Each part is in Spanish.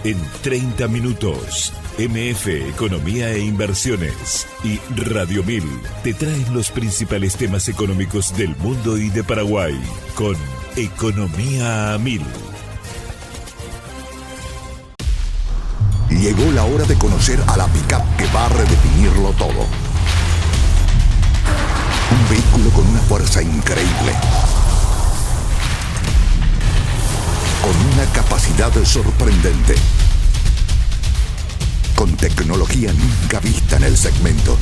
En 30 minutos, MF Economía e Inversiones y Radio 1000 te traen los principales temas económicos del mundo y de Paraguay con Economía a 1000. Llegó la hora de conocer a la pick-up que va a redefinirlo todo. Un vehículo con una fuerza increíble, con una capacidad sorprendente, con tecnología nunca vista en el segmento.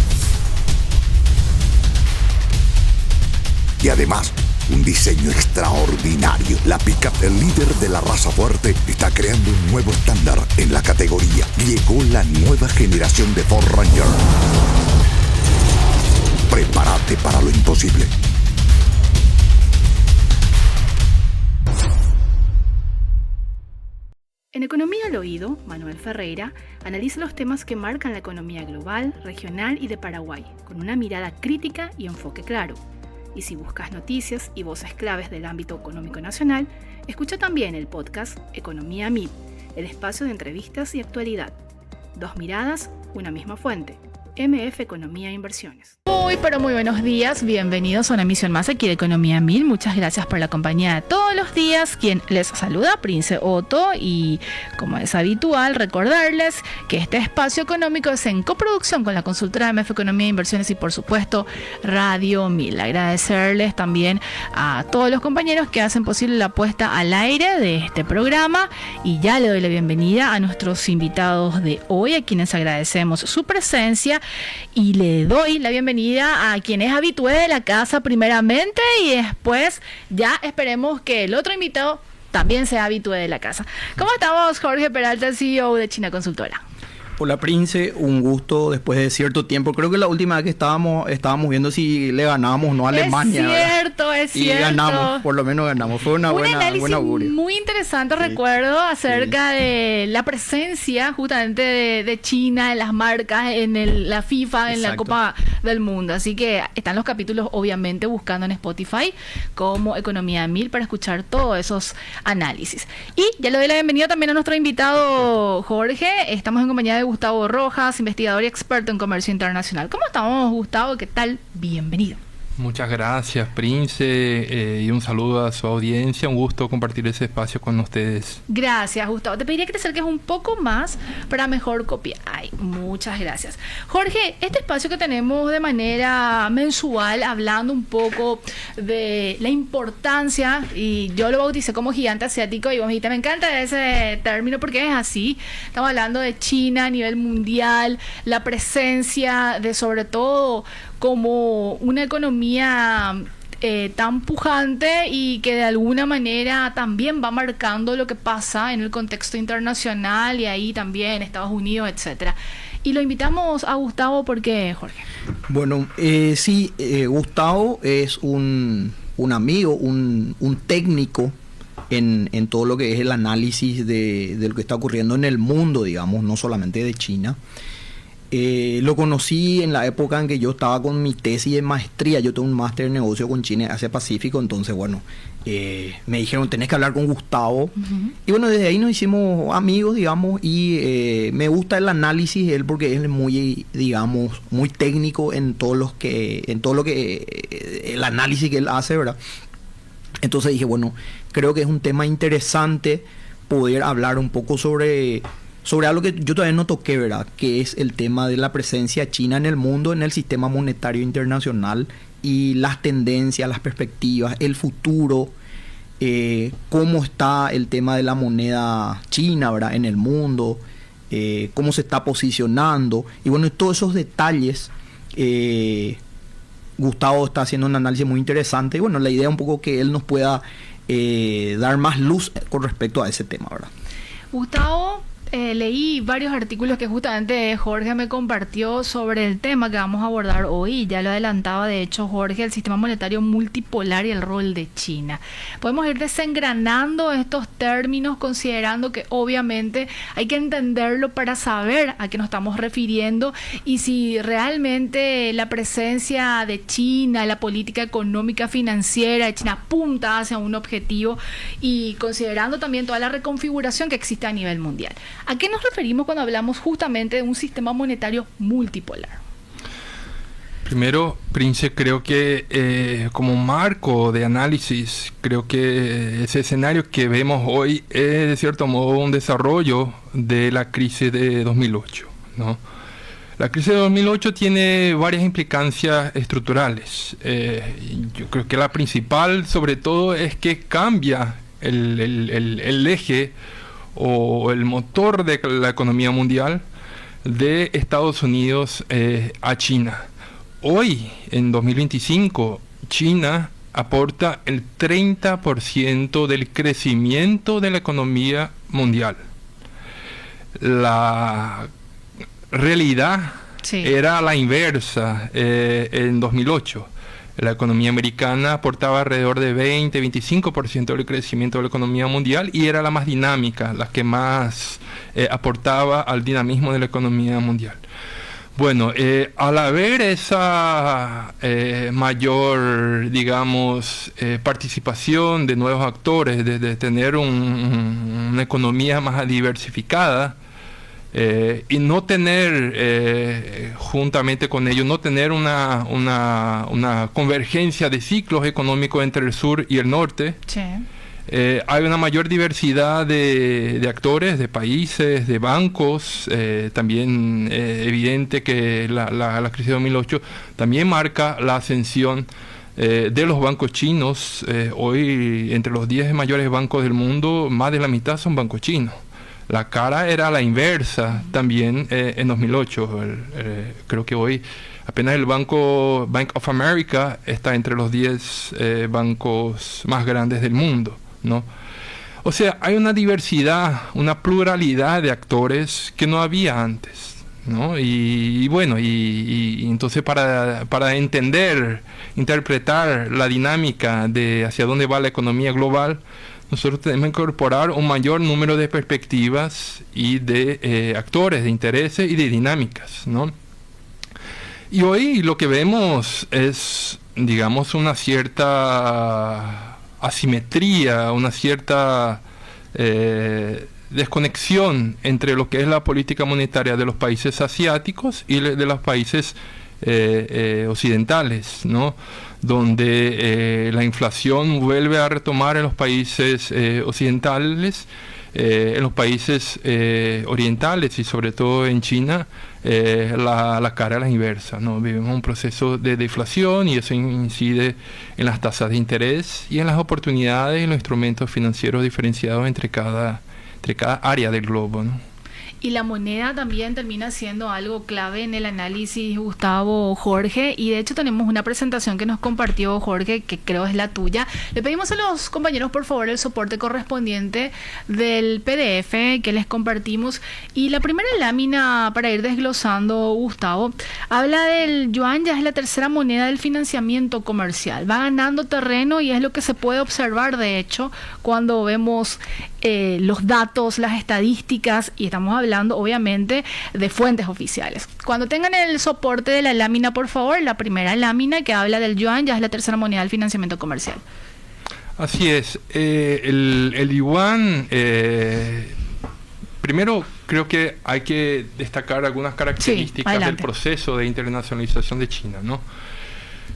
Y además, un diseño extraordinario. La pick-up, el líder de la raza fuerte, está creando un nuevo estándar en la categoría. Llegó la nueva generación de Ford Ranger. Prepárate para lo imposible. En Economía al Oído, Manuel Ferreira analiza los temas que marcan la economía global, regional y de Paraguay, con una mirada crítica y enfoque claro. Y si buscas noticias y voces claves del ámbito económico nacional, escucha también el podcast Economía a 1000, el espacio de entrevistas y actualidad. Dos miradas, una misma fuente. MF Economía e Inversiones. Muy buenos días, bienvenidos a una emisión más aquí de Economía a 1000. Muchas gracias por la compañía de todos los días. Quien les saluda, Prince Otto, y como es habitual, recordarles que este espacio económico es en coproducción con la consultora MF Economía e Inversiones y por supuesto Radio 1000. Agradecerles también a todos los compañeros que hacen posible la puesta al aire de este programa, y ya le doy la bienvenida a nuestros invitados de hoy, a quienes agradecemos su presencia. Y le doy la bienvenida a quien es habitué de la casa primeramente, y después ya esperemos que el otro invitado también sea habitué de la casa. ¿Cómo estamos, Jorge Peralta, CEO de China Consultora? Hola, Prince, un gusto después de cierto tiempo. Creo que la última vez que estábamos viendo si le ganábamos o no a Alemania. Es cierto. Y ganamos, por lo menos ganamos. Fue una buena augurio. Muy interesante, sí. Recuerdo acerca de la presencia justamente de China en las marcas, en la FIFA, en la Copa del Mundo. Así que están los capítulos, obviamente, buscando en Spotify como Economía a 1000 para escuchar todos esos análisis. Y ya le doy la bienvenida también a nuestro invitado Jorge. Estamos en compañía de Gustavo Rojas, investigador y experto en comercio internacional. ¿Cómo estamos, Gustavo? ¿Qué tal? Bienvenido. Muchas gracias, Prince, y un saludo a su audiencia. Un gusto compartir ese espacio con ustedes. Gracias, Gustavo. Te pediría que te acerques un poco más para mejor copiar. Ay, muchas gracias. Jorge, este espacio que tenemos de manera mensual, hablando un poco de la importancia, y yo lo bauticé como gigante asiático, y vos me dijiste, me encanta ese término porque es así. Estamos hablando de China a nivel mundial, la presencia de, sobre todo, como una economía tan pujante y que de alguna manera también va marcando lo que pasa en el contexto internacional, y ahí también Estados Unidos, etcétera. Y lo invitamos a Gustavo porque, Jorge. Bueno, sí, Gustavo es un amigo, un técnico en todo lo que es el análisis de lo que está ocurriendo en el mundo, digamos, no solamente de China. Lo conocí en la época en que yo estaba con mi tesis de maestría. Yo tengo un máster en negocio con China y Asia Pacífico. Entonces, bueno, me dijeron, tenés que hablar con Gustavo. Uh-huh. Y bueno, desde ahí nos hicimos amigos, digamos. Y me gusta el análisis de él porque él es muy, digamos, muy técnico en todo lo que el análisis que él hace, ¿verdad? Entonces dije, bueno, creo que es un tema interesante poder hablar un poco sobre algo que yo todavía no toqué, ¿verdad? Que es el tema de la presencia china en el mundo, en el sistema monetario internacional, y las tendencias, las perspectivas, el futuro, cómo está el tema de la moneda china, ¿verdad? En el mundo, cómo se está posicionando. Y bueno, todos esos detalles, Gustavo está haciendo un análisis muy interesante. Y bueno, la idea es un poco que él nos pueda dar más luz con respecto a ese tema, ¿verdad? Gustavo, leí varios artículos que justamente Jorge me compartió sobre el tema que vamos a abordar hoy. Ya lo adelantaba, de hecho, Jorge, el sistema monetario multipolar y el rol de China. Podemos ir desengranando estos términos, considerando que obviamente hay que entenderlo para saber a qué nos estamos refiriendo, y si realmente la presencia de China, la política económica financiera de China apunta hacia un objetivo, y considerando también toda la reconfiguración que existe a nivel mundial. ¿A qué nos referimos cuando hablamos justamente de un sistema monetario multipolar? Primero, Prince, creo que como marco de análisis, creo que ese escenario que vemos hoy es de cierto modo un desarrollo de la crisis de 2008, ¿no? La crisis de 2008 tiene varias implicancias estructurales. Yo creo que la principal, sobre todo, es que cambia el eje o el motor de la economía mundial de Estados Unidos a China. Hoy, en 2025, China aporta el 30% del crecimiento de la economía mundial. La realidad era la inversa en 2008. La economía americana aportaba alrededor de 20-25% del crecimiento de la economía mundial y era la más dinámica, la que más aportaba al dinamismo de la economía mundial. Bueno, al haber esa mayor, digamos, participación de nuevos actores, de tener una economía más diversificada, y no tener, juntamente con ello, no tener una convergencia de ciclos económicos entre el sur y el norte, hay una mayor diversidad de actores, de países, de bancos. También evidente que la crisis de 2008 también marca la ascensión de los bancos chinos. Hoy, entre los 10 mayores bancos del mundo, más de la mitad son bancos chinos. La cara era la inversa también en 2008. Creo que hoy apenas el Bank of America está entre los 10 bancos más grandes del mundo, ¿no? O sea, hay una diversidad, una pluralidad de actores que no había antes, ¿no? Y bueno, y entonces para entender, interpretar la dinámica de hacia dónde va la economía global, nosotros tenemos que incorporar un mayor número de perspectivas y de actores, de intereses y de dinámicas, ¿no? Y hoy lo que vemos es, digamos, una cierta asimetría, una cierta desconexión entre lo que es la política monetaria de los países asiáticos y de los países occidentales, ¿no? Donde la inflación vuelve a retomar en los países occidentales, en los países orientales y sobre todo en China, la cara a la inversa, ¿no? Vivimos un proceso de deflación y eso incide en las tasas de interés y en las oportunidades y los instrumentos financieros diferenciados entre cada área del globo, ¿no? Y la moneda también termina siendo algo clave en el análisis, Gustavo, Jorge, y de hecho tenemos una presentación que nos compartió Jorge, que creo es la tuya. Le pedimos a los compañeros, por favor, el soporte correspondiente del PDF que les compartimos. Y la primera lámina, para ir desglosando, Gustavo, habla del yuan, ya es la tercera moneda del financiamiento comercial. Va ganando terreno y es lo que se puede observar, de hecho, cuando vemos los datos, las estadísticas, y estamos hablando obviamente de fuentes oficiales. Cuando tengan el soporte de la lámina, por favor, la primera lámina que habla del yuan, ya es la tercera moneda del financiamiento comercial. Así es. El yuan, primero creo que hay que destacar algunas características del proceso de internacionalización de China, ¿no?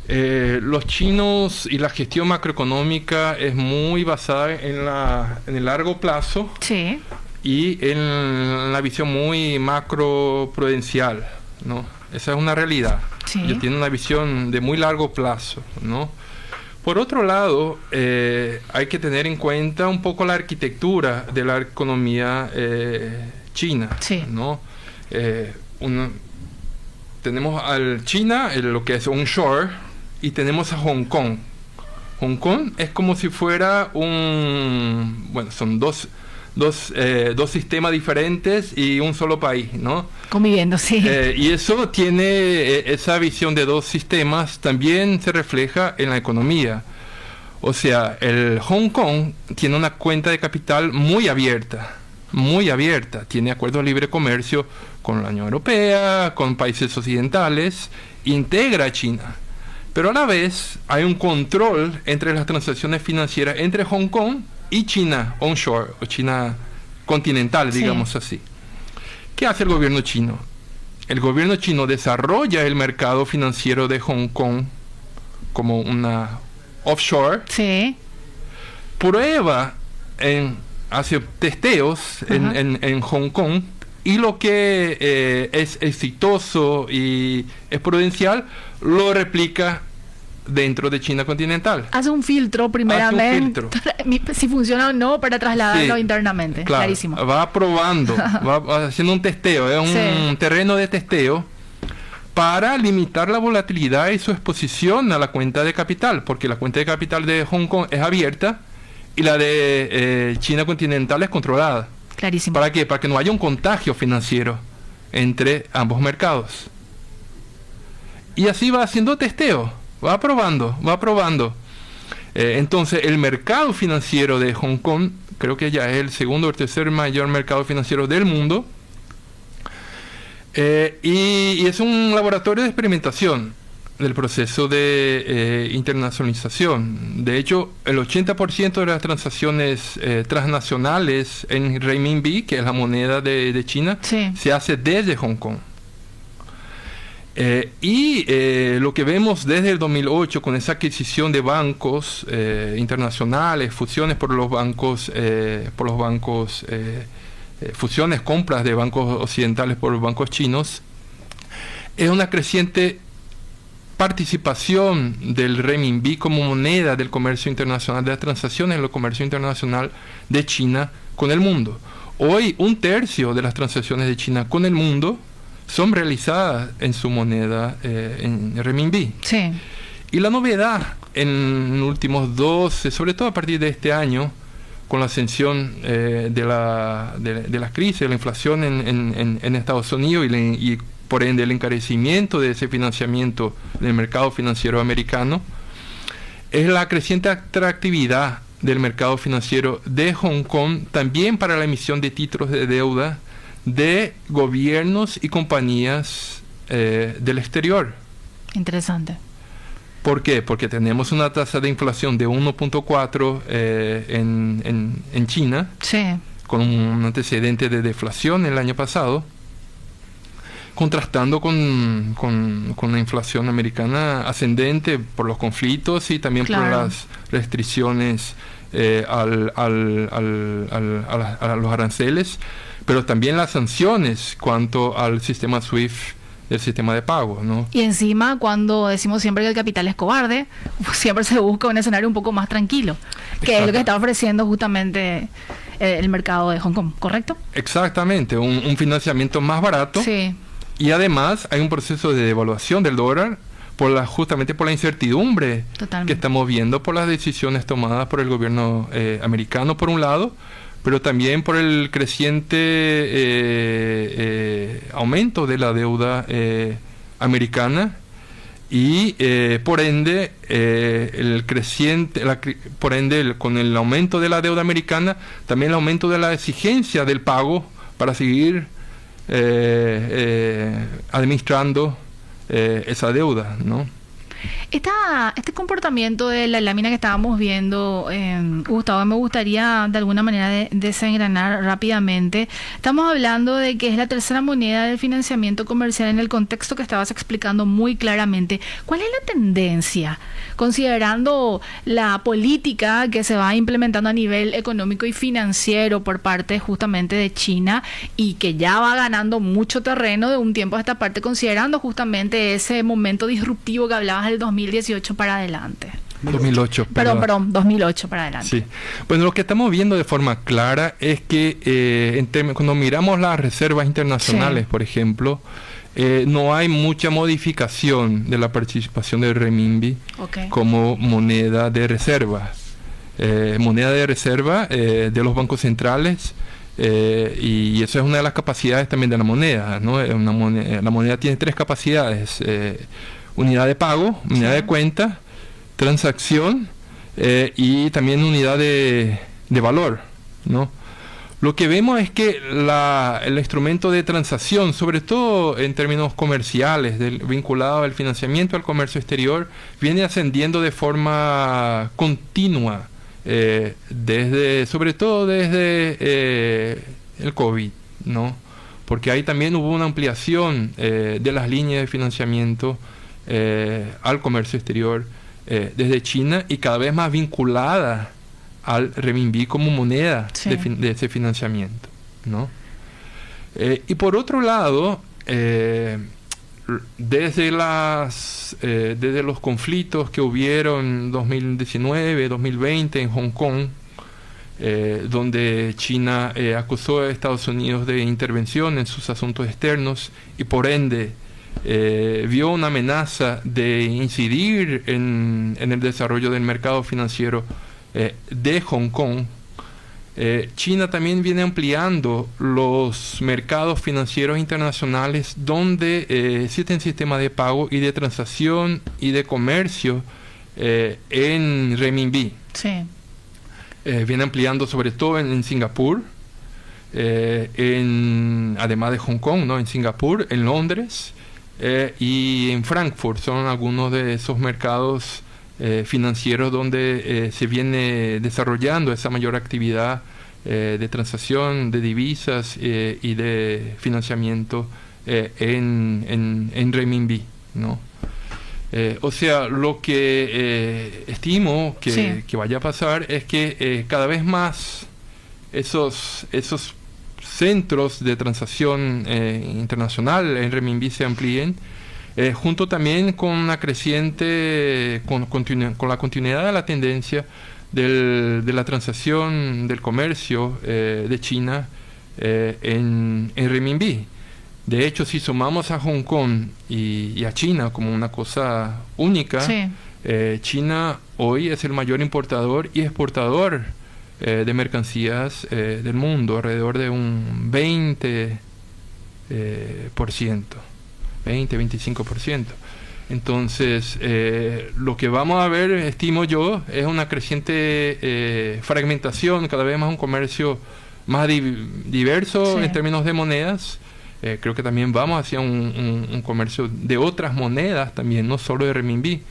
Los chinos y la gestión macroeconómica es muy basada en el largo plazo, sí, y en la visión muy macroprudencial, ¿no? Esa es una realidad. Sí. Ellos tienen una visión de muy largo plazo, ¿no? Por otro lado, hay que tener en cuenta un poco la arquitectura de la economía china, sí, ¿no? Tenemos al China, lo que es onshore, y tenemos a Hong Kong. Hong Kong es como si fuera son dos sistemas diferentes y un solo país, ¿no? Conviviendo, sí. Y eso tiene, esa visión de dos sistemas también se refleja en la economía. O sea, el Hong Kong tiene una cuenta de capital muy abierta, tiene acuerdos de libre comercio con la Unión Europea, con países occidentales, integra a China. Pero a la vez hay un control entre las transacciones financieras entre Hong Kong y China onshore, o China continental, digamos así, ¿Qué hace el gobierno chino? El gobierno chino desarrolla el mercado financiero de Hong Kong como una offshore. Sí. Prueba, hace testeos en Hong Kong, y lo que es exitoso y es prudencial, lo replica dentro de China continental. Hace un filtro primeramente, si funciona o no, para trasladarlo internamente. Claro, clarísimo. va probando, va haciendo un testeo, es un terreno de testeo para limitar la volatilidad y su exposición a la cuenta de capital, porque la cuenta de capital de Hong Kong es abierta y la de China continental es controlada. Clarísimo. ¿Para qué? Para que no haya un contagio financiero entre ambos mercados. Y así va haciendo testeo, va probando. Entonces, el mercado financiero de Hong Kong, creo que ya es el segundo o el tercer mayor mercado financiero del mundo, y es un laboratorio de experimentación del proceso de internacionalización. De hecho, el 80% de las transacciones transnacionales en renminbi, que es la moneda de China, se hace desde Hong Kong. Lo que vemos desde el 2008 con esa adquisición de bancos internacionales, fusiones por los bancos, fusiones, compras de bancos occidentales por los bancos chinos, es una creciente participación del renminbi como moneda del comercio internacional, de las transacciones en el comercio internacional de China con el mundo. Hoy, 1/3 de las transacciones de China con el mundo son realizadas en su moneda, en renminbi. Sí. Y la novedad en los últimos sobre todo a partir de este año, con la ascensión de la crisis, de la inflación en Estados Unidos y por ende el encarecimiento de ese financiamiento del mercado financiero americano, es la creciente atractividad del mercado financiero de Hong Kong también para la emisión de títulos de deuda de gobiernos y compañías del exterior. Interesante. ¿Por qué? Porque tenemos una tasa de inflación de 1.4 en China, con un antecedente de deflación el año pasado, contrastando con la inflación americana ascendente por los conflictos y también por las restricciones a los aranceles, pero también las sanciones cuanto al sistema SWIFT, del sistema de pago, ¿no? Y encima, cuando decimos siempre que el capital es cobarde, siempre se busca un escenario un poco más tranquilo, que es lo que está ofreciendo justamente el mercado de Hong Kong, ¿correcto? Exactamente, un financiamiento más barato. Sí. Y además hay un proceso de devaluación del dólar justamente por la incertidumbre que estamos viendo por las decisiones tomadas por el gobierno americano, por un lado, pero también por el creciente aumento de la deuda americana y por ende con el aumento de la deuda americana también el aumento de la exigencia del pago para seguir administrando esa deuda, ¿no? Este comportamiento de la lámina que estábamos viendo, Gustavo, me gustaría de alguna manera desengranar rápidamente. Estamos hablando de que es la tercera moneda del financiamiento comercial en el contexto que estabas explicando muy claramente. ¿Cuál es la tendencia, considerando la política que se va implementando a nivel económico y financiero por parte justamente de China y que ya va ganando mucho terreno de un tiempo a esta parte, considerando justamente ese momento disruptivo que hablabas del 2018 para adelante? 2008. Perdón, 2008 para adelante. Sí. Bueno, lo que estamos viendo de forma clara es que cuando miramos las reservas internacionales, por ejemplo, no hay mucha modificación de la participación del renminbi como moneda de reserva. Moneda de reserva de los bancos centrales, y eso es una de las capacidades también de la moneda, ¿no? La moneda tiene 3 capacidades: unidad de pago, unidad de cuenta, transacción y también unidad de valor, ¿no? Lo que vemos es que el instrumento de transacción, sobre todo en términos comerciales, vinculado al financiamiento al comercio exterior, viene ascendiendo de forma continua, sobre todo desde el COVID, ¿no? porque ahí también hubo una ampliación de las líneas de financiamiento al comercio exterior desde China, y cada vez más vinculada al renminbi como moneda de ese financiamiento, ¿no? Y por otro lado, desde los conflictos que hubieron en 2019, 2020 en Hong Kong, donde China acusó a Estados Unidos de intervención en sus asuntos externos y por ende vio una amenaza de incidir en el desarrollo del mercado financiero de Hong Kong, China también viene ampliando los mercados financieros internacionales donde existen sistemas de pago y de transacción y de comercio en renminbi. Sí. Viene ampliando sobre todo en Singapur, además de Hong Kong, ¿no? En Singapur, en Londres y en Frankfurt. Son algunos de esos mercados financieros donde se viene desarrollando esa mayor actividad de transacción de divisas y de financiamiento en renminbi, ¿no? O sea, lo que estimo que vaya a pasar es que cada vez más esos centros de transacción internacional en renminbi se amplíen, junto también con una creciente, con la continuidad de la tendencia de la transacción del comercio de China en renminbi. De hecho, si sumamos a Hong Kong y a China como una cosa única, China hoy es el mayor importador y exportador de mercancías del mundo, alrededor de un 20-25%. Entonces, lo que vamos a ver, estimo yo, es una creciente fragmentación, cada vez más un comercio más diverso en términos de monedas. Creo que también vamos hacia un comercio de otras monedas también, no solo de renminbi,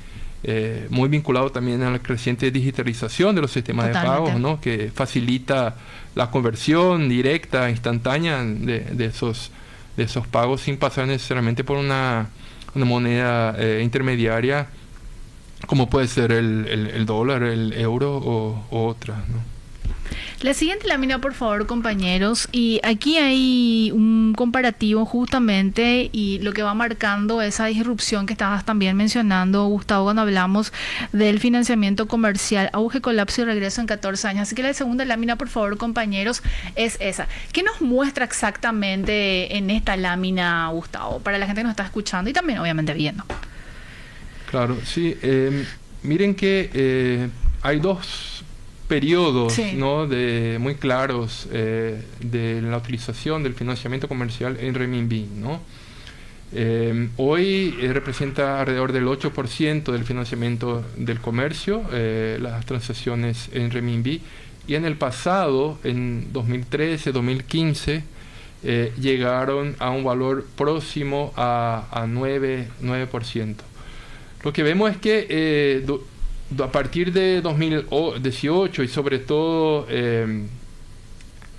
muy vinculado también a la creciente digitalización de los sistemas de pagos, ¿no? Que facilita la conversión directa, instantánea de esos pagos sin pasar necesariamente por una moneda intermediaria, como puede ser el dólar, el euro o otra, ¿no? La siguiente lámina, por favor, compañeros. Y aquí hay un comparativo justamente y lo que va marcando esa disrupción que estabas también mencionando, Gustavo, cuando hablamos del financiamiento comercial, auge, colapso y regreso en 14 años. Así que la segunda lámina, por favor, compañeros, es esa. ¿Qué nos muestra exactamente en esta lámina, Gustavo, para la gente que nos está escuchando y también, obviamente, viendo? Claro, sí. Miren que hay dos periodos, ¿no? muy claros de la utilización del financiamiento comercial en renminbi, ¿no? Hoy representa alrededor del 8% del financiamiento del comercio, las transacciones en renminbi, y en el pasado, en 2013, 2015, llegaron a un valor próximo a 9%. Lo que vemos es que a partir de 2018 y sobre todo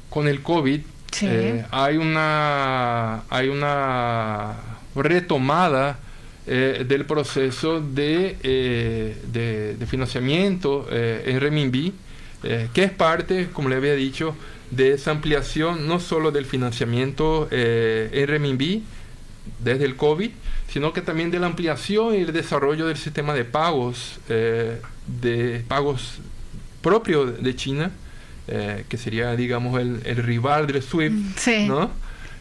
con el COVID, hay una retomada del proceso de financiamiento en renminbi, que es parte, como le había dicho, de esa ampliación no solo del financiamiento en renminbi desde el COVID, sino que también de la ampliación y el desarrollo del sistema de pagos propio de China, que sería, digamos, el rival del SWIFT, ¿no?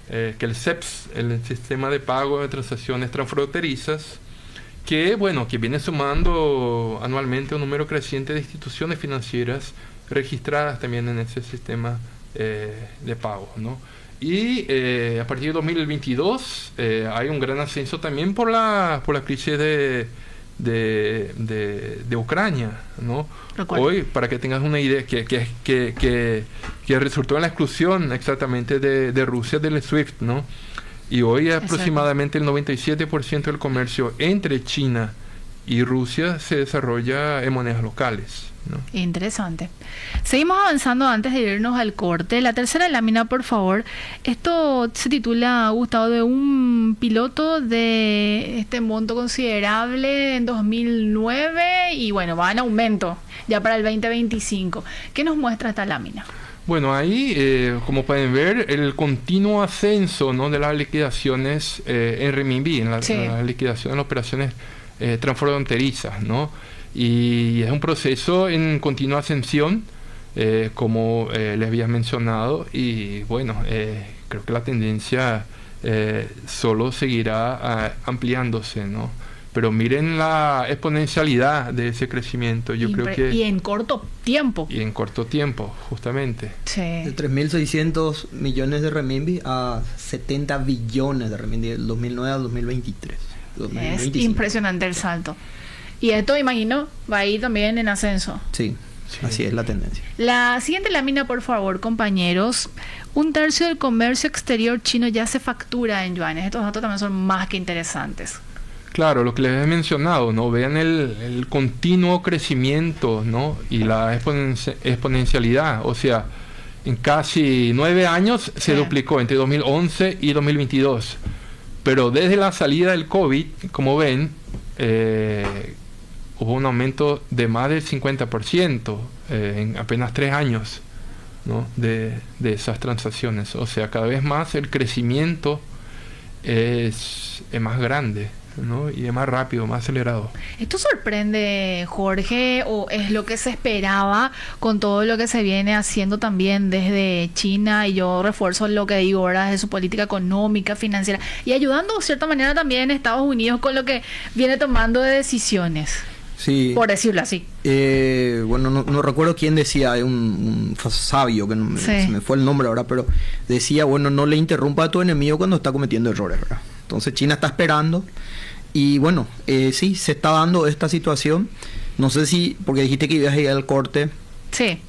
Que el SEPS, el sistema de pago de transacciones transfronterizas, que viene sumando anualmente un número creciente de instituciones financieras registradas también en ese sistema de pagos, ¿no? Y a partir de 2022 hay un gran ascenso también por la crisis de Ucrania, ¿no? Hoy, para que tengas una idea, que resultó en la exclusión exactamente de Rusia del SWIFT, ¿no? Y hoy aproximadamente el 97% del comercio entre China y Rusia se desarrolla en monedas locales, ¿no? Interesante. Seguimos avanzando antes de irnos al corte. La tercera lámina, por favor. Esto se titula, Gustavo, de un piloto de este monto considerable en 2009 y bueno, va en aumento ya para el 2025. ¿Qué nos muestra esta lámina? Bueno, ahí, como pueden ver, el continuo ascenso, ¿no?, de las liquidaciones en renminbi, en la liquidación de las operaciones transfronterizas, ¿no? Y es un proceso en continua ascensión, como les había mencionado, y bueno, creo que la tendencia solo seguirá ampliándose, ¿no? Pero miren la exponencialidad de ese crecimiento. Yo creo que... Y en corto tiempo. Y en corto tiempo, justamente. Sí. De 3.600 millones de renminbi a 70 billones de renminbi del 2009 al 2023. 2025. Es impresionante el salto. Y esto, imagino, va a ir también en ascenso. Sí, así es la tendencia. La siguiente lámina, por favor, compañeros. 1/3 del comercio exterior chino ya se factura en yuanes. Estos datos también son más que interesantes. Claro, lo que les he mencionado, ¿no? Vean el continuo crecimiento, ¿no? Y la exponencialidad. O sea, en casi 9 años se duplicó entre 2011 y 2022. Pero desde la salida del COVID, como ven, hubo un aumento de más del 50% en apenas 3 años, ¿no?, de esas transacciones. O sea, cada vez más el crecimiento es más grande, ¿no?, y es más rápido, más acelerado. ¿Esto sorprende, Jorge, o es lo que se esperaba con todo lo que se viene haciendo también desde China? Y yo refuerzo lo que digo ahora de su política económica, financiera, y ayudando de cierta manera también a Estados Unidos con lo que viene tomando de decisiones. Sí. Por decirlo así. Bueno, no recuerdo quién decía, un sabio, que se me fue el nombre ahora, pero decía, bueno, no le interrumpa a tu enemigo cuando está cometiendo errores, ¿verdad? Entonces China está esperando y bueno, sí, se está dando esta situación. No sé si, porque dijiste que ibas a ir al corte. Sí.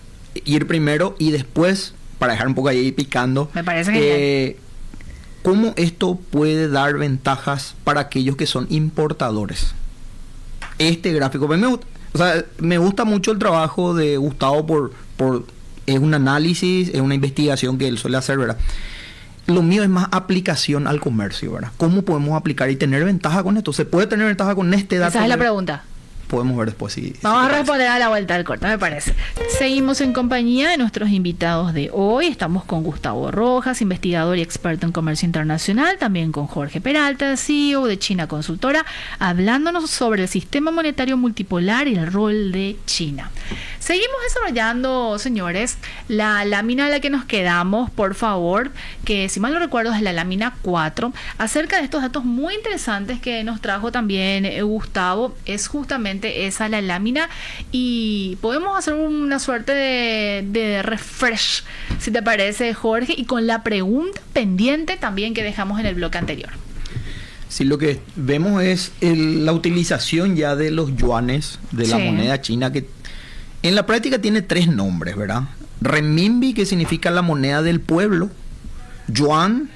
Ir primero y después, para dejar un poco ahí picando. Me parece genial. ¿Cómo esto puede dar ventajas para aquellos que son importadores? Este gráfico, me gusta mucho el trabajo de Gustavo es un análisis, es una investigación que él suele hacer, ¿verdad? Lo mío es más aplicación al comercio, ¿verdad? ¿Cómo podemos aplicar y tener ventaja con esto? ¿Se puede tener ventaja con este dato? Esa es la pregunta. Podemos ver después si... Vamos a responder a la vuelta del corte, me parece. Seguimos en compañía de nuestros invitados de hoy. Estamos con Gustavo Rojas, investigador y experto en comercio internacional. También con Jorge Peralta, CEO de China Consultora, hablándonos sobre el sistema monetario multipolar y el rol de China. Seguimos desarrollando, señores, la lámina a la que nos quedamos, por favor, que si mal no recuerdo es la lámina 4, acerca de estos datos muy interesantes que nos trajo también Gustavo. Es justamente esa la lámina y podemos hacer una suerte de refresh, si te parece, Jorge, y con la pregunta pendiente también que dejamos en el bloque anterior. Sí, lo que vemos es la utilización ya de los yuanes, de la moneda china, que en la práctica tiene 3 nombres, ¿verdad? Renminbi, que significa la moneda del pueblo. Yuan,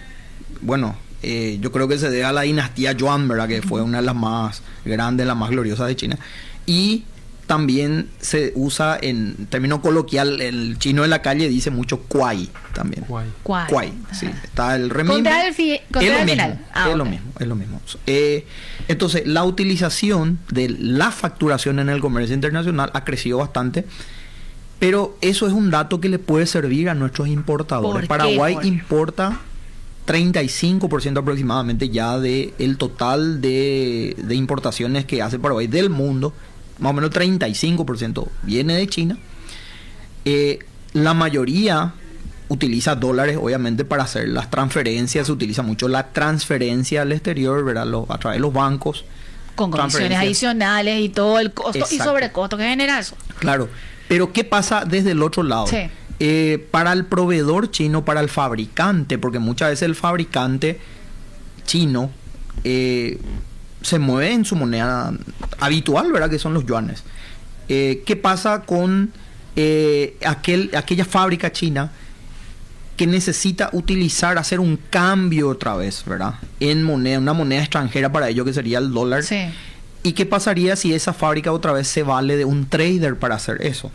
bueno, yo creo que se debe a la dinastía Yuan, ¿verdad?, que fue una de las más grandes, la más gloriosa de China. Y también se usa en término coloquial, el chino de la calle dice mucho kuai también. Kuai, sí. Está el renminbi. Es lo mismo. Entonces, la utilización de la facturación en el comercio internacional ha crecido bastante. Pero eso es un dato que le puede servir a nuestros importadores. Paraguay importa 35% aproximadamente ya del total de importaciones que hace Paraguay del mundo. Más o menos 35% viene de China. La mayoría utiliza dólares, obviamente, para hacer las transferencias. Se utiliza mucho la transferencia al exterior, ¿verdad? A través de los bancos. Con comisiones adicionales y todo el costo. Exacto. Y sobrecosto que genera eso. Claro. Pero ¿qué pasa desde el otro lado? Sí. Para el proveedor chino, para el fabricante, porque muchas veces el fabricante chino se mueve en su moneda habitual, ¿verdad?, que son los yuanes. ¿Qué pasa con aquella fábrica china que necesita hacer un cambio otra vez, ¿verdad?, en moneda, una moneda extranjera para ello, que sería el dólar? Sí. ¿Y qué pasaría si esa fábrica otra vez se vale de un trader para hacer eso?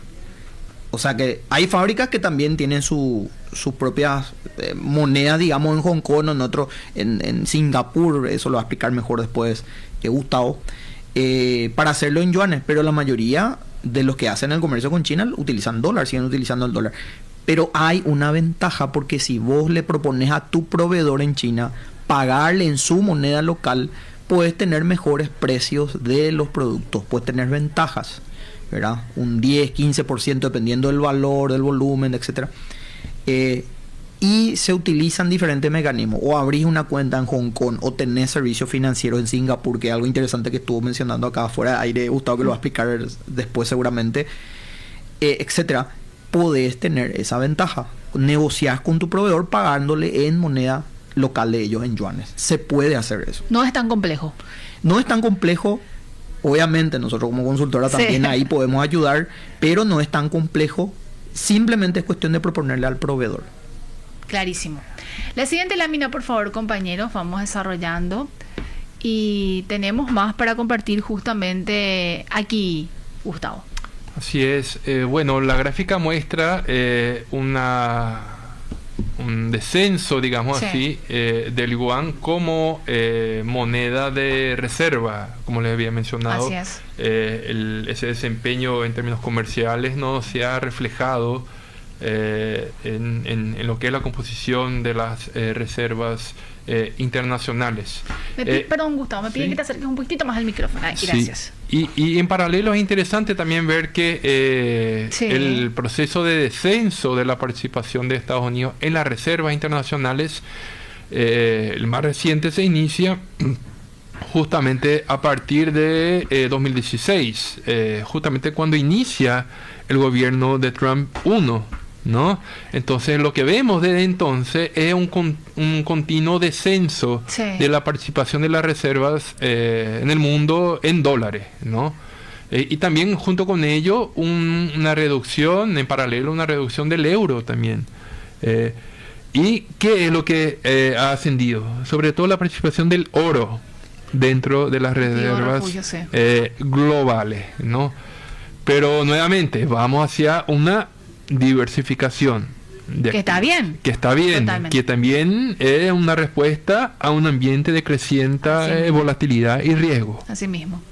O sea que hay fábricas que también tienen sus propias monedas, digamos, en Hong Kong o en Singapur, eso lo va a explicar mejor después Gustavo, para hacerlo en yuanes, pero la mayoría de los que hacen el comercio con China utilizan dólar, siguen utilizando el dólar. Pero hay una ventaja, porque si vos le propones a tu proveedor en China pagarle en su moneda local, puedes tener mejores precios de los productos, puedes tener ventajas, ¿verdad? Un 10, 15% dependiendo del valor, del volumen, etc. Y se utilizan diferentes mecanismos. O abrís una cuenta en Hong Kong, o tenés servicios financieros en Singapur, que es algo interesante que estuvo mencionando acá afuera de aire, Gustavo, que lo va a explicar después seguramente, etcétera. Podés tener esa ventaja. Negociás con tu proveedor pagándole en moneda local de ellos, en yuanes. Se puede hacer eso. No es tan complejo. No es tan complejo. Obviamente nosotros como consultora también ahí podemos ayudar, pero no es tan complejo. Simplemente es cuestión de proponerle al proveedor. Clarísimo. La siguiente lámina, por favor, compañeros, vamos desarrollando. Y tenemos más para compartir justamente aquí, Gustavo. Así es. Bueno, la gráfica muestra un descenso, digamos así, del yuan como moneda de reserva, como les había mencionado. Así es. Ese desempeño en términos comerciales no se ha reflejado en lo que es la composición de las reservas internacionales. Perdón, Gustavo, me piden que te acerques un poquitito más al micrófono. Ay, gracias. Y en paralelo es interesante también ver que el proceso de descenso de la participación de Estados Unidos en las reservas internacionales, el más reciente, se inicia justamente a partir de 2016, justamente cuando inicia el gobierno de Trump 1. ¿No? Entonces lo que vemos desde entonces es un continuo descenso de la participación de las reservas en el mundo en dólares, ¿no? Y también junto con ello una reducción, en paralelo una reducción del euro también. ¿Y qué es lo que ha ascendido? Sobre todo la participación del oro dentro de las reservas globales, ¿no? Pero nuevamente vamos hacia una diversificación que está bien, totalmente. Que también es una respuesta a un ambiente de creciente volatilidad y riesgo. Así mismo.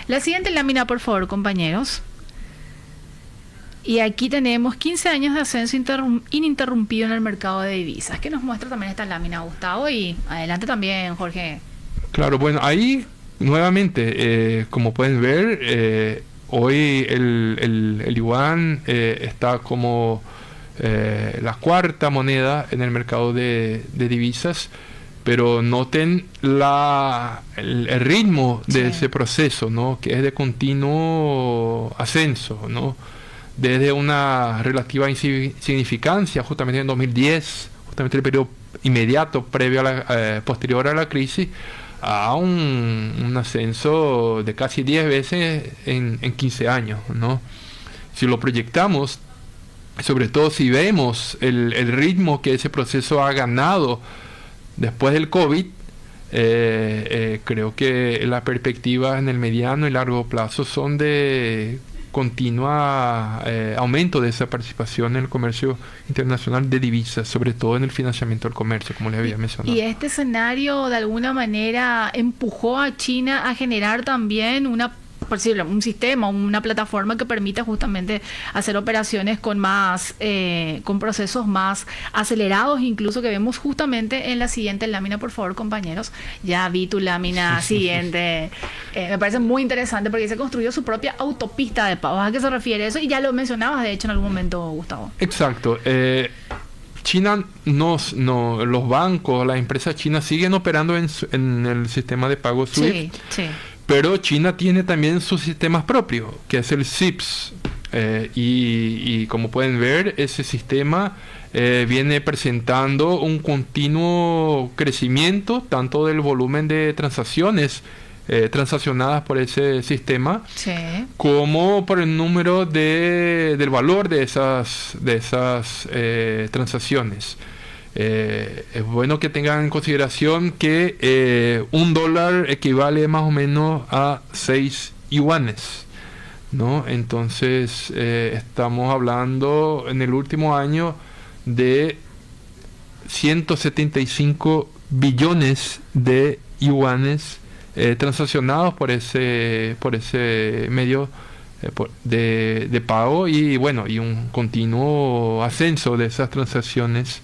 La siguiente lámina, por favor, compañeros. Y aquí tenemos 15 años de ascenso ininterrumpido en el mercado de divisas, que nos muestra también esta lámina, Gustavo, y adelante también, Jorge. Claro, bueno, ahí nuevamente, como pueden ver, hoy el yuan está como la cuarta moneda en el mercado de divisas, pero noten el ritmo de ese proceso, ¿no? Que es de continuo ascenso, ¿no? Desde una relativa insignificancia, justamente en 2010, justamente el periodo inmediato previo posterior a la crisis, a un ascenso de casi 10 veces en 15 años, ¿no? Si lo proyectamos, sobre todo si vemos el ritmo que ese proceso ha ganado después del COVID, creo que las perspectivas en el mediano y largo plazo son de continua aumento de esa participación en el comercio internacional de divisas, sobre todo en el financiamiento del comercio, como les había mencionado. Y este escenario de alguna manera empujó a China a generar también un sistema, una plataforma que permita justamente hacer operaciones con procesos más acelerados, incluso, que vemos justamente en la siguiente lámina, por favor, compañeros. Ya vi tu lámina siguiente. Me parece muy interesante porque se construyó su propia autopista de pagos. ¿A qué se refiere eso? Y ya lo mencionabas, de hecho, en algún momento, Gustavo. Exacto. China, los bancos, las empresas chinas siguen operando en el sistema de pago SWIFT. Sí. Pero China tiene también sus sistemas propios, que es el CIPS. Y como pueden ver, ese sistema viene presentando un continuo crecimiento, tanto del volumen de transacciones transaccionadas por ese sistema, como por el número del valor de esas transacciones. Es bueno que tengan en consideración que $1 equivale más o menos a 6 yuanes, ¿no? Entonces estamos hablando en el último año de 175 billones de yuanes transaccionados por ese medio de pago, y bueno, y un continuo ascenso de esas transacciones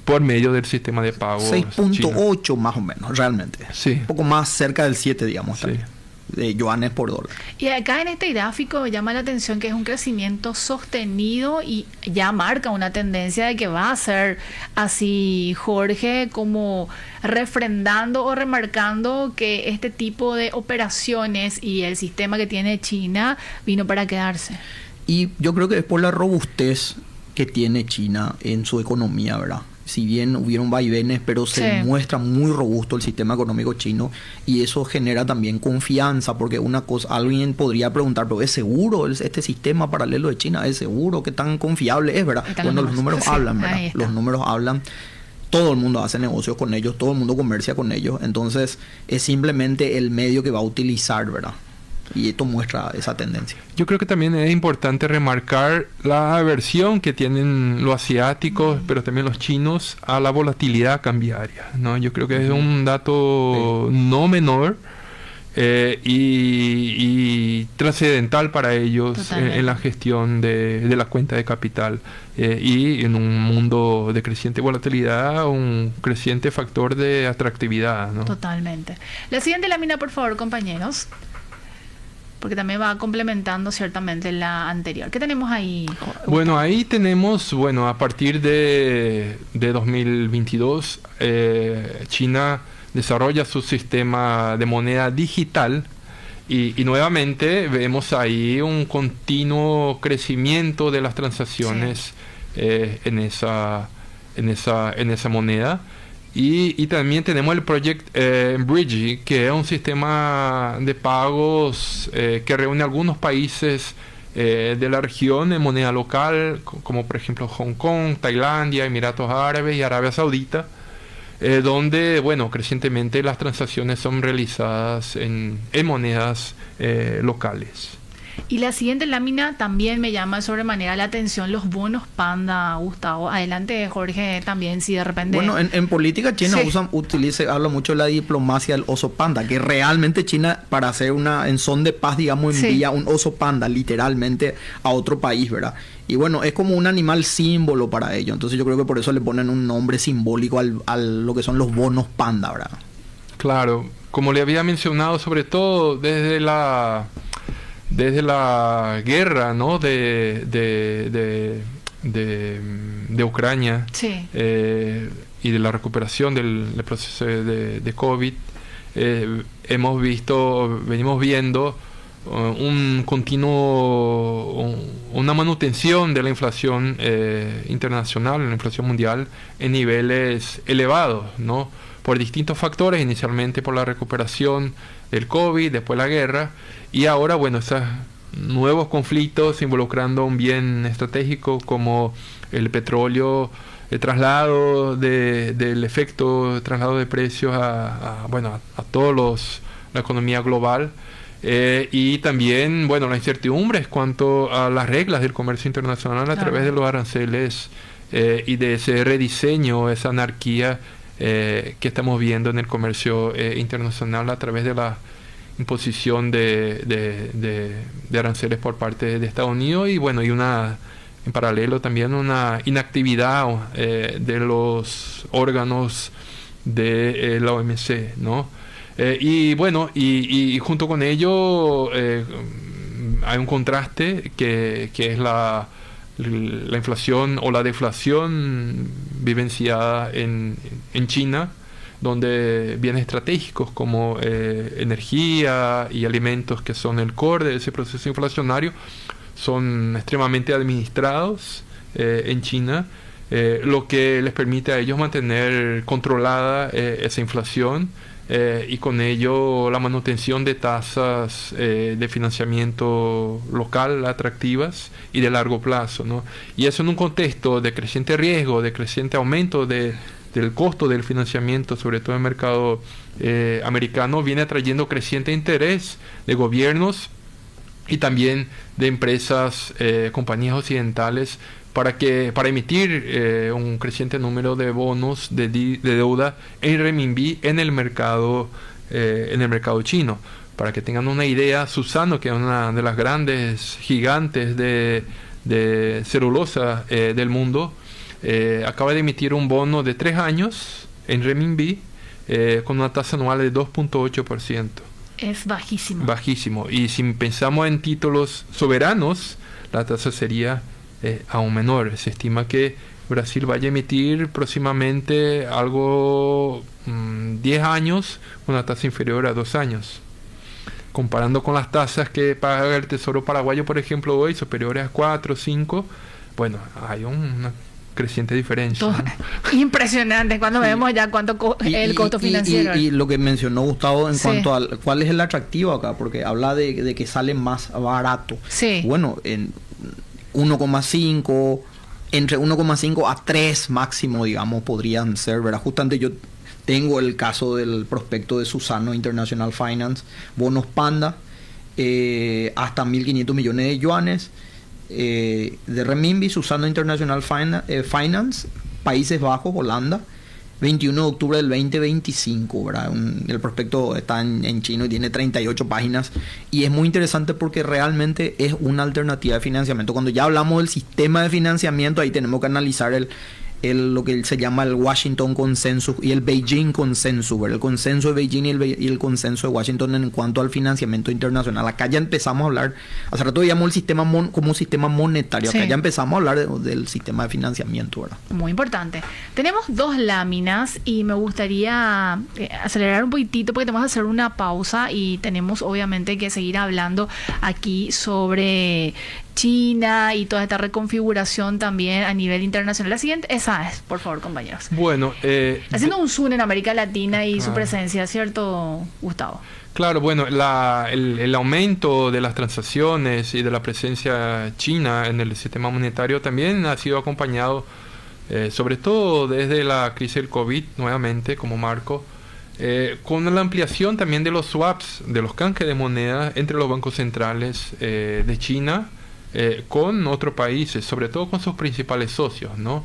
por medio del sistema de pago 6.8 más o menos, realmente. Sí. Un poco más cerca del 7, digamos, Sí. también, de yuanes por dólar. Y acá en este gráfico llama la atención que es un crecimiento sostenido y ya marca una tendencia de que va a ser así, Jorge, como refrendando o remarcando que este tipo de operaciones y el sistema que tiene China vino para quedarse. Y yo creo que es por la robustez que tiene China en su economía, ¿verdad? Si bien hubieron vaivenes, pero se muestra muy robusto el sistema económico chino, y eso genera también confianza, porque una cosa, alguien podría preguntar, pero ¿es seguro este sistema paralelo de China? ¿Es seguro? ¿Qué tan confiable es, verdad? Bueno, los números hablan, ¿verdad? Los números hablan. Todo el mundo hace negocios con ellos, todo el mundo comercia con ellos, entonces es simplemente el medio que va a utilizar, ¿verdad? Y esto muestra esa tendencia. Yo creo que también es importante remarcar la aversión que tienen los asiáticos, pero también los chinos, a la volatilidad cambiaria, ¿no? Yo creo que es un dato no menor y trascendental para ellos en la gestión de la cuenta de capital, y en un mundo de creciente volatilidad, un creciente factor de atractividad, ¿no? Totalmente. La siguiente lámina, por favor, compañeros, porque también va complementando ciertamente la anterior. ¿Qué tenemos ahí? Bueno, ahí tenemos, a partir de 2022, China desarrolla su sistema de moneda digital, y nuevamente vemos ahí un continuo crecimiento de las transacciones en esa moneda. Y también tenemos el Project Bridge, que es un sistema de pagos que reúne algunos países de la región en moneda local, como por ejemplo Hong Kong, Tailandia, Emiratos Árabes y Arabia Saudita, donde, crecientemente las transacciones son realizadas en monedas locales. Y la siguiente lámina también me llama sobremanera la atención, los bonos panda, Gustavo. Adelante, Jorge, también, si de repente... Bueno, en política China habla mucho de la diplomacia del oso panda, que realmente China, para hacer en son de paz, digamos, envía un oso panda literalmente a otro país, ¿verdad? Y bueno, es como un animal símbolo para ellos. Entonces yo creo que por eso le ponen un nombre simbólico a lo que son los bonos panda, ¿verdad? Claro, como le había mencionado, sobre todo desde la guerra, ¿no? de Ucrania, y de la recuperación del proceso de COVID, venimos viendo una manutención de la inflación internacional, la inflación mundial, en niveles elevados, ¿no? Por distintos factores, inicialmente por la recuperación del COVID, después la guerra, y ahora, esos nuevos conflictos involucrando un bien estratégico como el petróleo, el traslado del efecto de traslado de precios a la economía global, y también, la incertidumbre en cuanto a las reglas del comercio internacional a través de los aranceles, y de ese rediseño, esa anarquía que estamos viendo en el comercio internacional a través de la imposición de aranceles por parte de Estados Unidos, y en paralelo también una inactividad de los órganos de la OMC, ¿no? Y junto con ello hay un contraste que es la inflación o la deflación vivenciada en China, donde bienes estratégicos como energía y alimentos, que son el core de ese proceso inflacionario, son extremadamente administrados en China, lo que les permite a ellos mantener controlada esa inflación y con ello la manutención de tasas de financiamiento local atractivas y de largo plazo, ¿no? Y eso en un contexto de creciente riesgo, de creciente aumento del costo del financiamiento, sobre todo en el mercado americano, viene atrayendo creciente interés de gobiernos y también de empresas, compañías occidentales, para emitir un creciente número de bonos de deuda en renminbi en el mercado chino. Para que tengan una idea, Suzano, que es una de las grandes gigantes de celulosa del mundo, acaba de emitir un bono de 3 años en renminbi con una tasa anual de 2.8%. Es bajísimo. Bajísimo. Y si pensamos en títulos soberanos, la tasa sería aún menor. Se estima que Brasil vaya a emitir próximamente algo 10 años, una tasa inferior a 2 años. Comparando con las tasas que paga el Tesoro paraguayo, por ejemplo, hoy, superiores a 4 o 5, bueno, hay una creciente diferencia, ¿no? Impresionante cuando vemos ya cuánto el costo financiero. Y lo que mencionó Gustavo en cuanto a cuál es el atractivo acá, porque habla de que sale más barato. Sí. Bueno, en 1,5, entre 1,5 a 3 máximo, digamos, podrían ser, ¿verdad? Justamente yo tengo el caso del prospecto de Suzano International Finance, bonos Panda, hasta 1.500 millones de yuanes, de renminbi. Suzano International Finance, Países Bajos, Holanda, 21 de octubre del 2025, ¿verdad? El prospecto está en chino y tiene 38 páginas y es muy interesante porque realmente es una alternativa de financiamiento. Cuando ya hablamos del sistema de financiamiento, ahí tenemos que analizar lo que se llama el Washington Consensus y el Beijing Consensus, ¿verdad? El consenso de Beijing y el consenso de Washington en cuanto al financiamiento internacional. Acá ya empezamos a hablar, hace rato veíamos el sistema como un sistema monetario, acá ya empezamos a hablar del sistema de financiamiento, ¿verdad? Muy importante. Tenemos 2 láminas y me gustaría acelerar un poquitito porque tenemos que hacer una pausa y tenemos obviamente que seguir hablando aquí sobre China y toda esta reconfiguración también a nivel internacional. La siguiente, esa es, por favor, compañeros. Bueno, haciendo un zoom en América Latina y su presencia, ¿cierto, Gustavo? Claro, bueno, el aumento de las transacciones y de la presencia china en el sistema monetario también ha sido acompañado, sobre todo desde la crisis del COVID, nuevamente como marco, con la ampliación también de los swaps, de los canjes de moneda entre los bancos centrales de China, con otros países, sobre todo con sus principales socios, ¿no?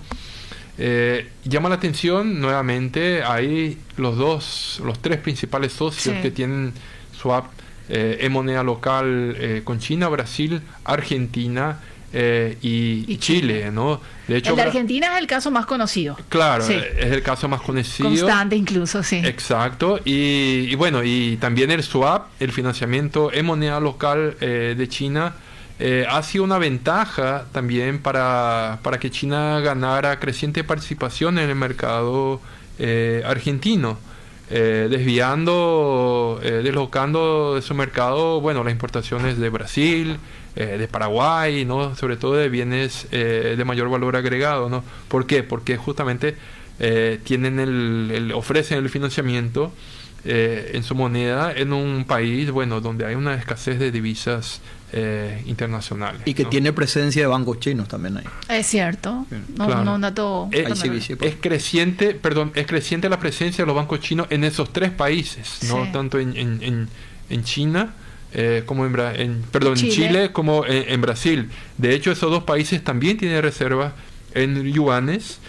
Llama la atención nuevamente, hay los 3 principales socios que tienen swap en moneda local con China, Brasil, Argentina y Chile, ¿no? De hecho, el de Argentina es el caso más conocido. Claro, es el caso más conocido. Constante incluso, sí. Exacto. Y bueno, y también el swap, el financiamiento en moneda local de China, ha sido una ventaja también para que China ganara creciente participación en el mercado argentino, deslocando de su mercado, bueno, las importaciones de Brasil, de Paraguay, ¿no? Sobre todo de bienes de mayor valor agregado, ¿no? ¿Por qué? Porque justamente ofrecen el financiamiento en su moneda en un país, bueno, donde hay una escasez de divisas internacionales. Y que tiene presencia de bancos chinos también ahí. Es cierto. Claro. Un dato... Es creciente la presencia de los bancos chinos en esos 3 países, ¿no? Tanto en China como en Chile como en Brasil. De hecho, esos 2 países también tienen reservas en yuanes,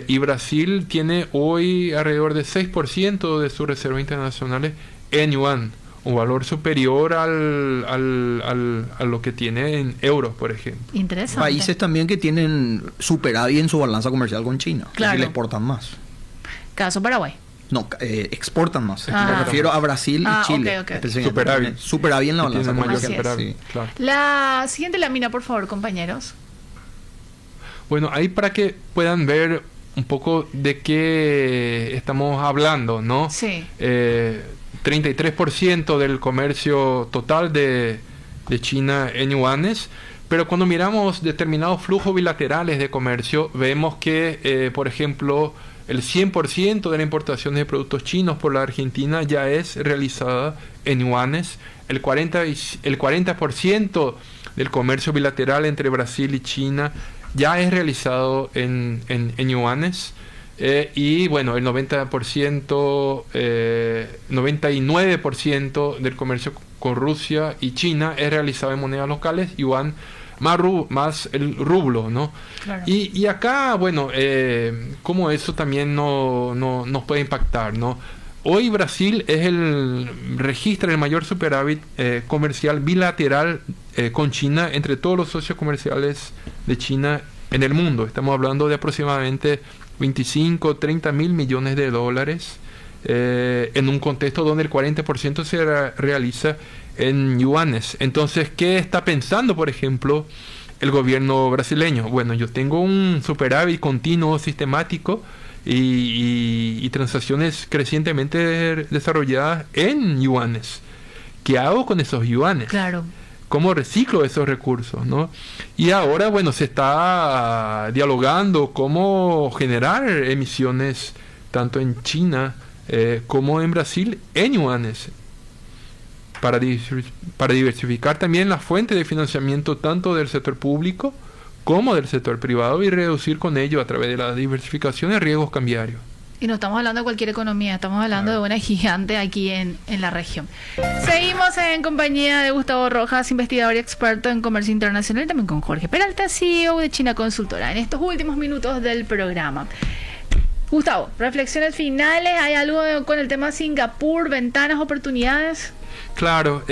y Brasil tiene hoy alrededor de 6% de sus reservas internacionales en yuan, un valor superior a lo que tiene en euros, por ejemplo. Interesante. Países también que tienen superávit en su balanza comercial con China, claro, que le exportan más. Caso Paraguay. No, exportan más. Me refiero a Brasil y Chile. Okay. Superávit en la balanza comercial. Sí. Claro. La siguiente lámina, por favor, compañeros. Bueno, ahí para que puedan ver un poco de qué estamos hablando, ¿no? Sí. 33% del comercio total de China en yuanes, Pero cuando miramos determinados flujos bilaterales de comercio, vemos que, por ejemplo, el 100% de las importaciones de productos chinos por la Argentina ya es realizada en yuanes. El 40% del comercio bilateral entre Brasil y China ya es realizado en yuanes. Y bueno, el 99% del comercio con Rusia y China es realizado en monedas locales, yuan más el rublo, ¿no? Claro. Y acá, bueno, cómo eso también nos puede impactar, ¿no? Hoy Brasil registra el mayor superávit comercial bilateral con China entre todos los socios comerciales de China en el mundo. Estamos hablando de aproximadamente 25-30 mil millones de dólares en un contexto donde el 40% se realiza en yuanes. Entonces, ¿qué está pensando, por ejemplo, el gobierno brasileño? Bueno, yo tengo un superávit continuo, sistemático y transacciones crecientemente desarrolladas en yuanes. ¿Qué hago con esos yuanes? Claro. ¿Cómo reciclo esos recursos, ¿no? Y ahora, bueno, se está dialogando cómo generar emisiones tanto en China como en Brasil en yuanes para diversificar también la fuente de financiamiento tanto del sector público como del sector privado y reducir con ello a través de la diversificación de riesgos cambiarios. Y no estamos hablando de cualquier economía, estamos hablando de una gigante aquí en la región. Seguimos en compañía de Gustavo Rojas, investigador y experto en comercio internacional, y también con Jorge Peralta, CEO de China Consultora, en estos últimos minutos del programa. Gustavo, reflexiones finales, ¿hay algo con el tema Singapur, ventanas, oportunidades? Claro,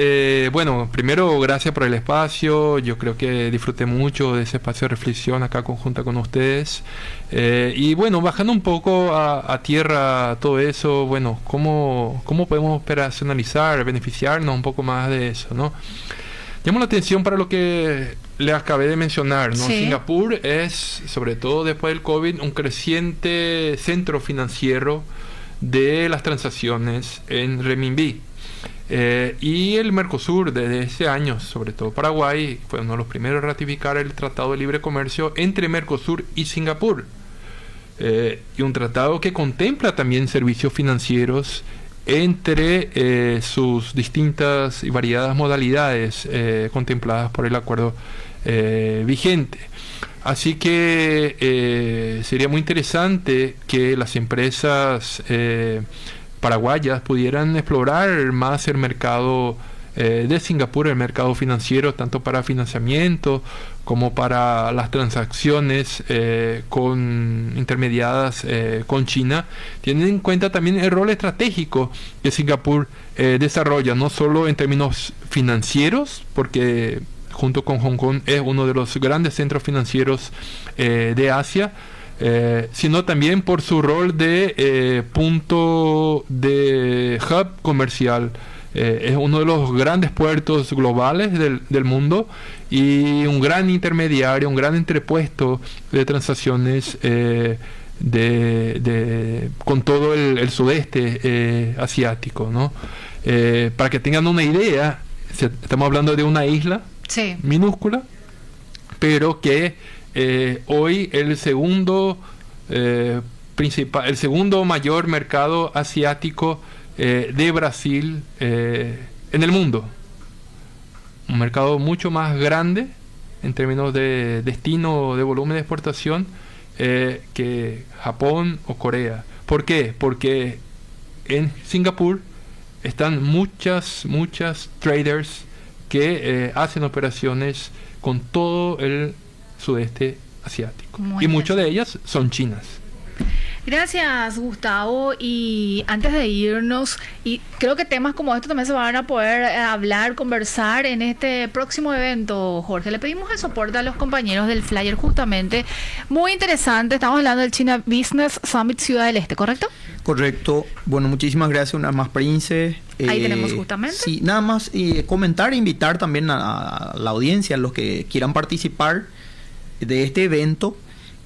bueno, primero gracias por el espacio, yo creo que disfruté mucho de ese espacio de reflexión acá conjunta con ustedes, y bueno, bajando un poco a tierra todo eso, bueno, ¿cómo podemos operacionalizar, beneficiarnos un poco más de eso, ¿no? Llamo la atención para lo que le acabé de mencionar, ¿no? Sí. Singapur es, sobre todo después del COVID, un creciente centro financiero de las transacciones en renminbi. Y el Mercosur desde ese año, sobre todo Paraguay, fue uno de los primeros a ratificar el Tratado de Libre Comercio entre Mercosur y Singapur. Y un tratado que contempla también servicios financieros entre sus distintas y variadas modalidades contempladas por el acuerdo vigente. Así que sería muy interesante que las empresas paraguayas pudieran explorar más el mercado de Singapur, el mercado financiero, tanto para financiamiento como para las transacciones intermediadas con China, teniendo en cuenta también el rol estratégico que Singapur desarrolla, no solo en términos financieros, porque junto con Hong Kong es uno de los grandes centros financieros de Asia, sino también por su rol de punto de hub comercial. Es uno de los grandes puertos globales del mundo y un gran intermediario, un gran entrepuesto de transacciones con todo el sudeste asiático, ¿no? Para que tengan una idea, estamos hablando de una isla minúscula, pero que hoy el segundo mayor mercado asiático de Brasil en el mundo. Un mercado mucho más grande en términos de destino de volumen de exportación que Japón o Corea. ¿Por qué? Porque en Singapur están muchas traders que hacen operaciones con todo el sudeste asiático. Y muchas de ellas son chinas. Gracias, Gustavo. Y antes de irnos, y creo que temas como estos también se van a poder hablar, conversar en este próximo evento, Jorge. Le pedimos el soporte a los compañeros del flyer, justamente. Muy interesante. Estamos hablando del China Business Summit Ciudad del Este, ¿correcto? Correcto. Bueno, muchísimas gracias una más, Prince. Ahí tenemos justamente. Sí, nada más comentar e invitar también a la audiencia, a los que quieran participar de este evento,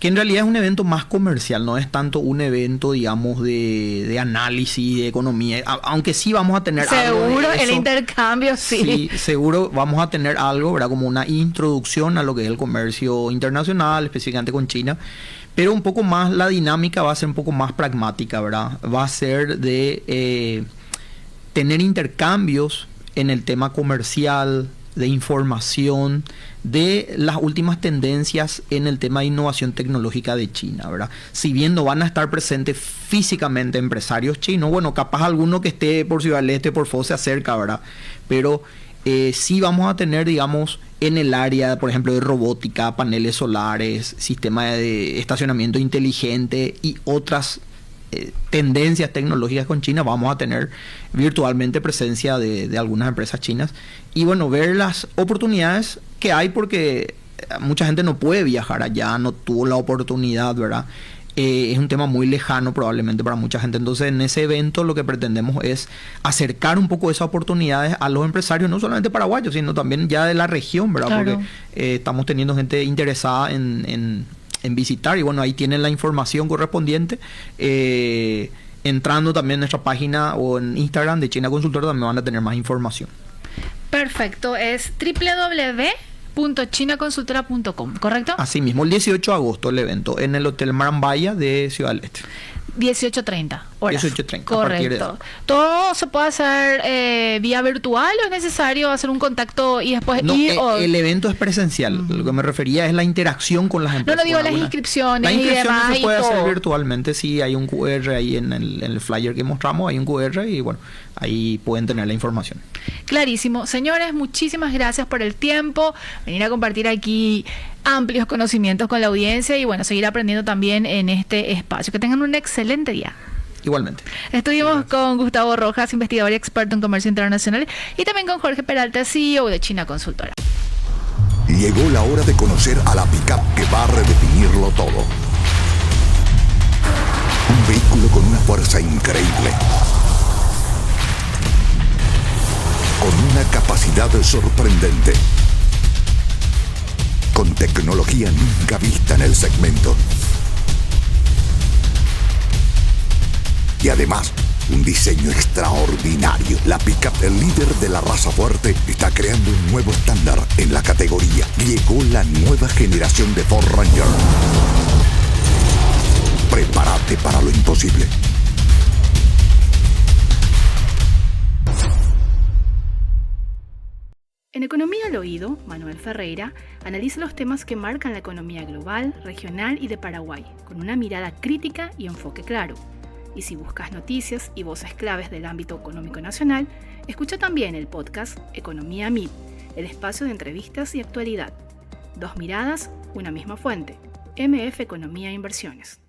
que en realidad es un evento más comercial, no es tanto un evento, digamos, de análisis, de economía, aunque sí vamos a tener algo de seguro eso. el intercambio, sí. Sí, seguro vamos a tener algo, ¿verdad? Como una introducción a lo que es el comercio internacional, específicamente con China, pero un poco más, la dinámica va a ser un poco más pragmática, ¿verdad? Va a ser de tener intercambios en el tema comercial, de información, de las últimas tendencias en el tema de innovación tecnológica de China, ¿verdad? Si bien no van a estar presentes físicamente empresarios chinos, bueno, capaz alguno que esté por Ciudad del Este, por FOS se acerca, ¿verdad? Pero sí vamos a tener, digamos, en el área, por ejemplo, de robótica, paneles solares, sistema de estacionamiento inteligente y otras tendencias tecnológicas con China, vamos a tener virtualmente presencia de algunas empresas chinas y bueno, ver las oportunidades que hay porque mucha gente no puede viajar allá, no tuvo la oportunidad, ¿verdad? Es un tema muy lejano probablemente para mucha gente, entonces en ese evento lo que pretendemos es acercar un poco esas oportunidades a los empresarios, no solamente paraguayos, sino también ya de la región, ¿verdad? Claro. Porque estamos teniendo gente interesada en visitar y bueno, ahí tienen la información correspondiente. Entrando también en nuestra página o en Instagram de China Consultora también van a tener más información. Perfecto, es www.chinaconsultora.com, ¿correcto? Así mismo, el 18 de agosto el evento en el Hotel Marambaya de Ciudad del Este. 18:30 horas. 18:30. Correcto. ¿Todo se puede hacer vía virtual o es necesario hacer un contacto y después ir? El evento es presencial. Lo que me refería es la interacción con las empresas. No digo las inscripciones. La inscripción y demás se puede y hacer todo virtualmente. Sí, hay un QR ahí en el flyer que mostramos. Hay un QR y bueno, ahí pueden tener la información. Clarísimo. Señores, muchísimas gracias por el tiempo. Venir a compartir aquí amplios conocimientos con la audiencia y bueno, seguir aprendiendo también en este espacio. Que tengan un excelente día. Igualmente. Estuvimos con Gustavo Rojas, investigador y experto en comercio internacional, y también con Jorge Peralta, CEO de China Consultora. Llegó la hora de conocer a la pickup que va a redefinirlo todo. Un vehículo con una fuerza increíble, con una capacidad sorprendente, con tecnología nunca vista en el segmento. Y además, un diseño extraordinario. La pickup, el líder de la raza fuerte, está creando un nuevo estándar en la categoría. Llegó la nueva generación de Ford Ranger. Prepárate para lo imposible. En Economía al Oído, Manuel Ferreira analiza los temas que marcan la economía global, regional y de Paraguay, con una mirada crítica y enfoque claro. Y si buscas noticias y voces claves del ámbito económico nacional, escucha también el podcast Economía MID, el espacio de entrevistas y actualidad. Dos miradas, una misma fuente. MF Economía e Inversiones.